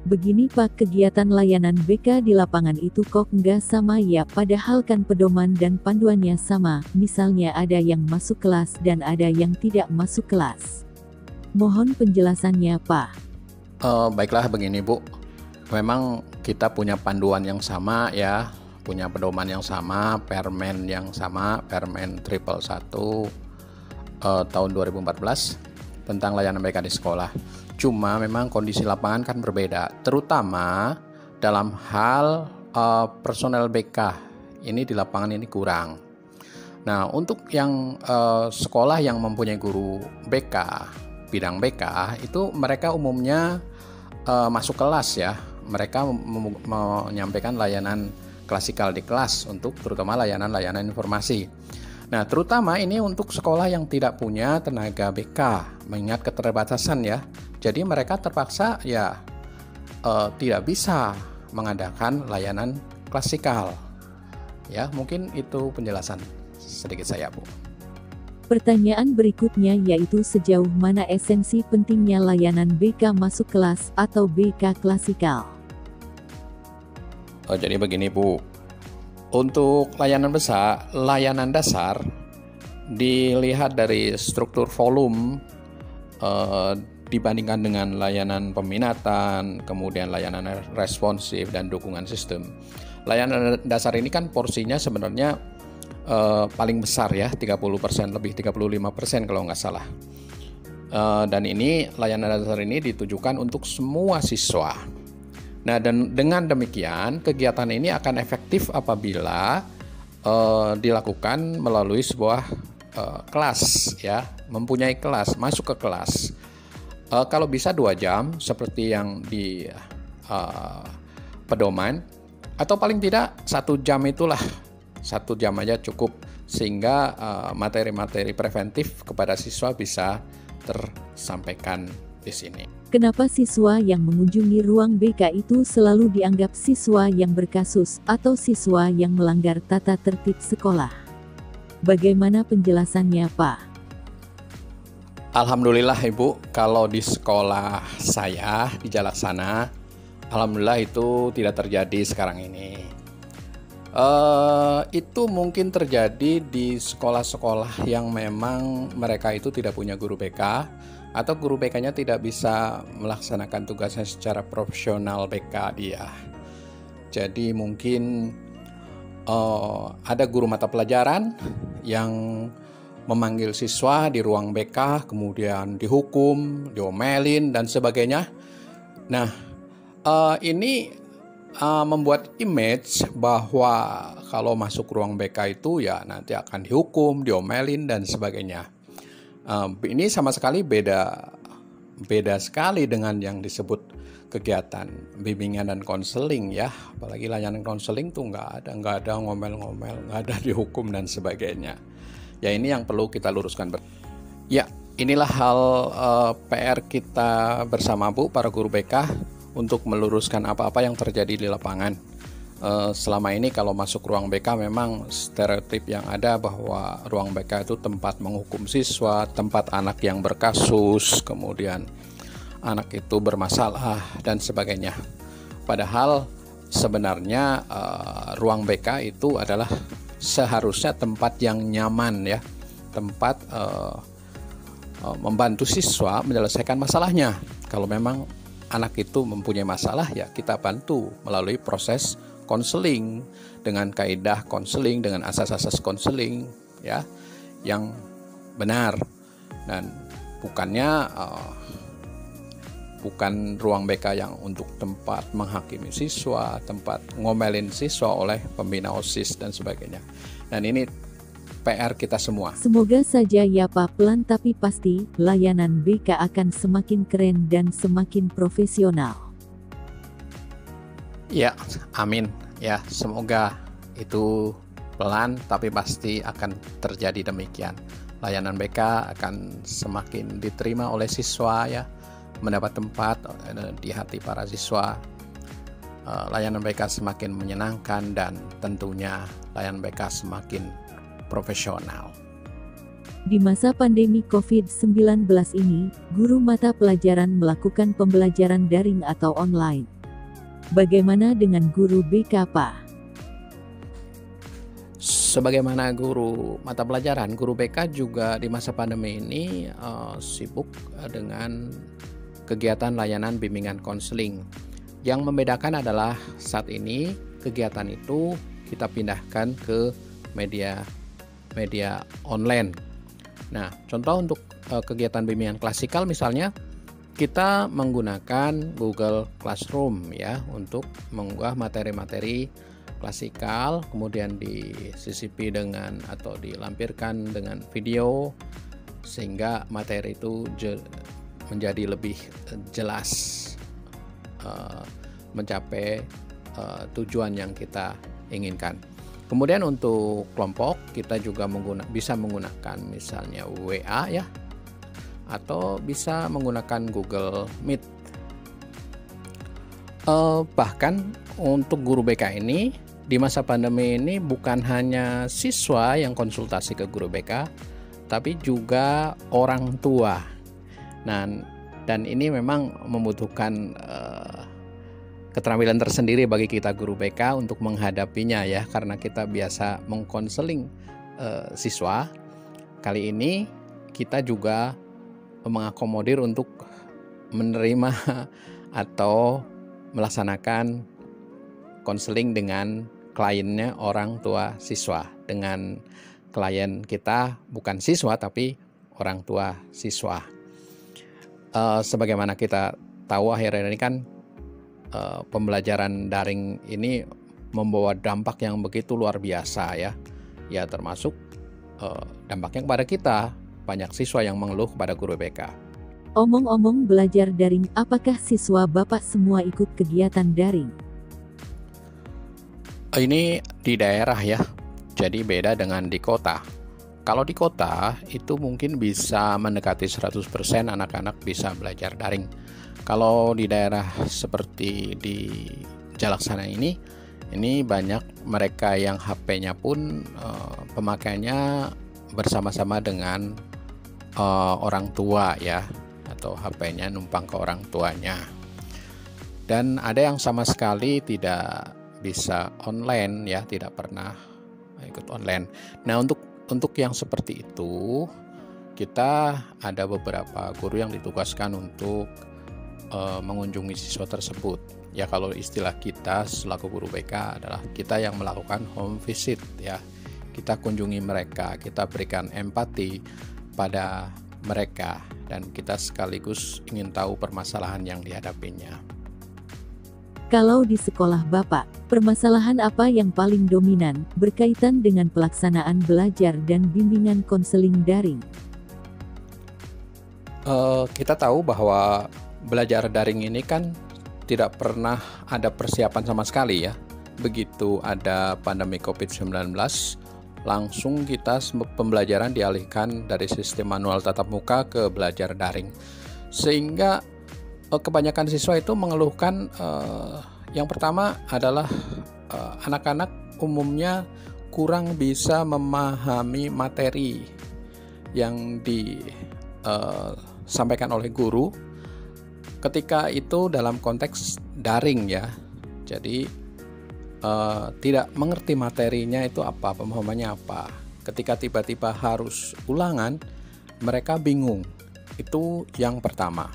Begini Pak, kegiatan layanan BK di lapangan itu kok nggak sama ya, padahal kan pedoman dan panduannya sama, misalnya ada yang masuk kelas dan ada yang tidak masuk kelas. Mohon penjelasannya Pak. Baiklah begini Bu, memang kita punya panduan yang sama ya, punya pedoman yang sama, Permen yang sama, Permen 111 tahun 2014 tentang layanan BK di sekolah. Cuma memang kondisi lapangan kan berbeda, terutama dalam hal personel BK ini di lapangan ini kurang. Nah, untuk yang sekolah yang mempunyai guru BK, bidang BK, itu mereka umumnya masuk kelas ya. Mereka menyampaikan layanan klasikal di kelas untuk terutama layanan-layanan informasi. Nah, terutama ini untuk sekolah yang tidak punya tenaga BK, mengingat keterbatasan ya. Jadi mereka terpaksa ya tidak bisa mengadakan layanan klasikal. Ya, mungkin itu penjelasan sedikit saya, Bu. Pertanyaan berikutnya yaitu sejauh mana esensi pentingnya layanan BK masuk kelas atau BK klasikal? Jadi begini, Bu. Untuk layanan besar, layanan dasar dilihat dari struktur volume dibandingkan dengan layanan peminatan, kemudian layanan responsif dan dukungan sistem. Layanan dasar ini kan porsinya sebenarnya paling besar ya, 30% lebih 35% kalau nggak salah. Dan ini layanan dasar ini ditujukan untuk semua siswa. Nah, dan dengan demikian kegiatan ini akan efektif apabila dilakukan melalui sebuah kelas ya, mempunyai kelas, masuk ke kelas. Kalau bisa 2 jam seperti yang di pedoman, atau paling tidak 1 jam itulah, 1 jam aja cukup sehingga materi-materi preventif kepada siswa bisa tersampaikan di sini. Kenapa siswa yang mengunjungi ruang BK itu selalu dianggap siswa yang berkasus atau siswa yang melanggar tata tertib sekolah? Bagaimana penjelasannya Pak? Alhamdulillah Ibu, kalau di sekolah saya di Jalaksana, alhamdulillah itu tidak terjadi sekarang ini. Itu mungkin terjadi di sekolah-sekolah yang memang mereka itu tidak punya guru BK atau guru BK-nya tidak bisa melaksanakan tugasnya secara profesional BK dia. Jadi mungkin ada guru mata pelajaran yang memanggil siswa di ruang BK, kemudian dihukum, diomelin, dan sebagainya. Nah, ini membuat image bahwa kalau masuk ruang BK itu ya nanti akan dihukum, diomelin, dan sebagainya. Ini sama sekali beda sekali dengan yang disebut kegiatan bimbingan dan konseling ya. Apalagi layanan konseling tuh nggak ada ngomel-ngomel, nggak ada dihukum dan sebagainya. Ya, ini yang perlu kita luruskan. Ya, inilah hal PR kita bersama Bu, para guru BK, untuk meluruskan apa-apa yang terjadi di lapangan. Selama ini kalau masuk ruang BK memang stereotip yang ada bahwa ruang BK itu tempat menghukum siswa, tempat anak yang berkasus, kemudian anak itu bermasalah dan sebagainya. Padahal sebenarnya ruang BK itu adalah seharusnya tempat yang nyaman ya, tempat membantu siswa menyelesaikan masalahnya. Kalau memang anak itu mempunyai masalah ya kita bantu melalui proses konseling dengan kaidah konseling, dengan asas-asas konseling ya yang benar, dan bukan ruang BK yang untuk tempat menghakimi siswa, tempat ngomelin siswa oleh pembina OSIS dan sebagainya. Dan ini PR kita semua. Semoga saja ya Pak, pelan tapi pasti layanan BK akan semakin keren dan semakin profesional. Ya, amin. Ya, semoga itu pelan tapi pasti akan terjadi demikian. Layanan BK akan semakin diterima oleh siswa ya, mendapat tempat di hati para siswa. Layanan BK semakin menyenangkan dan tentunya layanan BK semakin profesional. Di masa pandemi COVID-19 ini, guru mata pelajaran melakukan pembelajaran daring atau online. Bagaimana dengan guru BK, Pak? Sebagaimana guru mata pelajaran, guru BK juga di masa pandemi ini sibuk dengan kegiatan layanan bimbingan konseling. Yang membedakan adalah saat ini kegiatan itu kita pindahkan ke media online. Nah, contoh untuk kegiatan bimbingan klasikal misalnya kita menggunakan Google Classroom ya untuk mengunggah materi-materi klasikal, kemudian disisipi dengan atau dilampirkan dengan video sehingga materi itu menjadi lebih jelas mencapai tujuan yang kita inginkan. Kemudian untuk kelompok kita juga bisa menggunakan misalnya WA ya, atau bisa menggunakan Google Meet. Bahkan untuk guru BK ini di masa pandemi ini bukan hanya siswa yang konsultasi ke guru BK, tapi juga orang tua. Nah, dan ini memang membutuhkan keterampilan tersendiri bagi kita guru BK untuk menghadapinya ya, karena kita biasa mengkonseling siswa. Kali ini kita juga mengakomodir untuk menerima atau melaksanakan konseling dengan kliennya orang tua siswa. Dengan klien kita bukan siswa tapi orang tua siswa. Sebagaimana kita tahu akhir-akhir ini kan pembelajaran daring ini membawa dampak yang begitu luar biasa ya. Ya termasuk dampaknya kepada kita. Banyak siswa yang mengeluh kepada guru BK. Omong-omong belajar daring, apakah siswa Bapak semua ikut kegiatan daring? Ini di daerah ya, jadi beda dengan di kota. Kalau di kota itu mungkin bisa mendekati 100% anak-anak bisa belajar daring. Kalau di daerah seperti di Jalaksana ini banyak mereka yang HP-nya pun pemakaiannya bersama-sama dengan orang tua ya, atau HP-nya numpang ke orang tuanya. Dan ada yang sama sekali tidak bisa online ya, tidak pernah ikut online. Nah, untuk yang seperti itu kita ada beberapa guru yang ditugaskan untuk mengunjungi siswa tersebut. Ya, kalau istilah kita selaku guru BK adalah kita yang melakukan home visit ya. Kita kunjungi mereka, kita berikan empati pada mereka, dan kita sekaligus ingin tahu permasalahan yang dihadapinya. Kalau di sekolah Bapak, permasalahan apa yang paling dominan berkaitan dengan pelaksanaan belajar dan bimbingan konseling daring? Kita tahu bahwa belajar daring ini kan tidak pernah ada persiapan sama sekali ya. Begitu ada pandemi COVID-19, langsung kita pembelajaran dialihkan dari sistem manual tatap muka ke belajar daring. Sehingga kebanyakan siswa itu mengeluhkan yang pertama adalah anak-anak umumnya kurang bisa memahami materi yang disampaikan oleh guru ketika itu dalam konteks daring ya. Jadi tidak mengerti materinya itu apa, pemahamannya apa. Ketika tiba-tiba harus ulangan, mereka bingung. Itu yang pertama.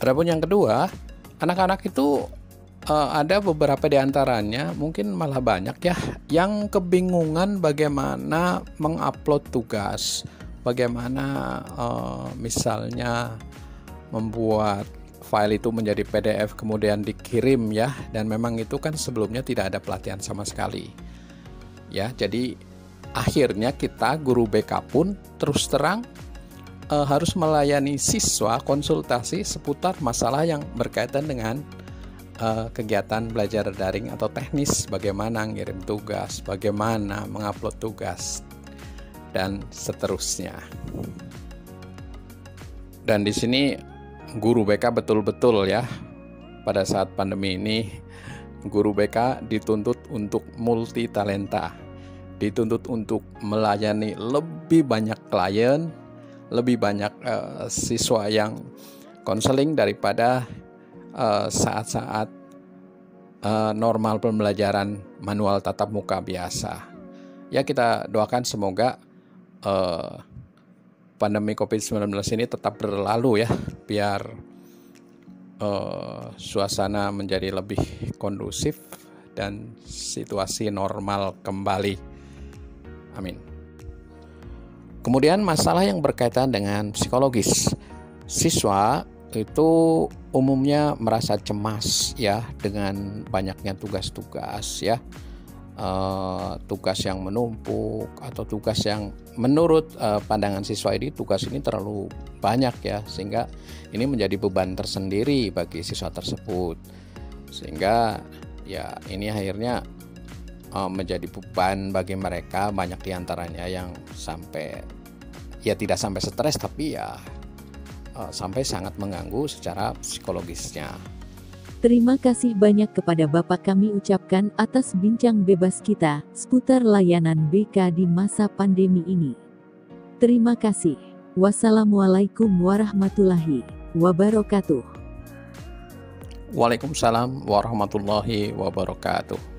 Adapun yang kedua, anak-anak itu ada beberapa di antaranya, mungkin malah banyak ya, yang kebingungan bagaimana mengupload tugas, bagaimana misalnya membuat file itu menjadi PDF kemudian dikirim ya, dan memang itu kan sebelumnya tidak ada pelatihan sama sekali ya. Jadi akhirnya kita guru BK pun terus terang harus melayani siswa konsultasi seputar masalah yang berkaitan dengan kegiatan belajar daring atau teknis, bagaimana ngirim tugas, bagaimana mengupload tugas, dan seterusnya. Dan di sini guru BK betul-betul ya, pada saat pandemi ini guru BK dituntut untuk multi talenta, dituntut untuk melayani lebih banyak klien, lebih banyak siswa yang konseling daripada saat-saat normal pembelajaran manual tatap muka biasa. Ya, kita doakan semoga pandemi COVID-19 ini tetap berlalu ya, biar suasana menjadi lebih kondusif dan situasi normal kembali. Amin. Kemudian masalah yang berkaitan dengan psikologis. Siswa itu umumnya merasa cemas ya dengan banyaknya tugas-tugas ya. Tugas yang menumpuk atau tugas yang menurut pandangan siswa ini, tugas ini terlalu banyak ya, sehingga ini menjadi beban tersendiri bagi siswa tersebut, sehingga ya ini akhirnya menjadi beban bagi mereka. Banyak diantaranya yang sampai ya tidak sampai stres, tapi ya sampai sangat mengganggu secara psikologisnya. Terima kasih banyak kepada Bapak kami ucapkan atas bincang bebas kita seputar layanan BK di masa pandemi ini. Terima kasih. Wassalamualaikum warahmatullahi wabarakatuh. Waalaikumsalam warahmatullahi wabarakatuh.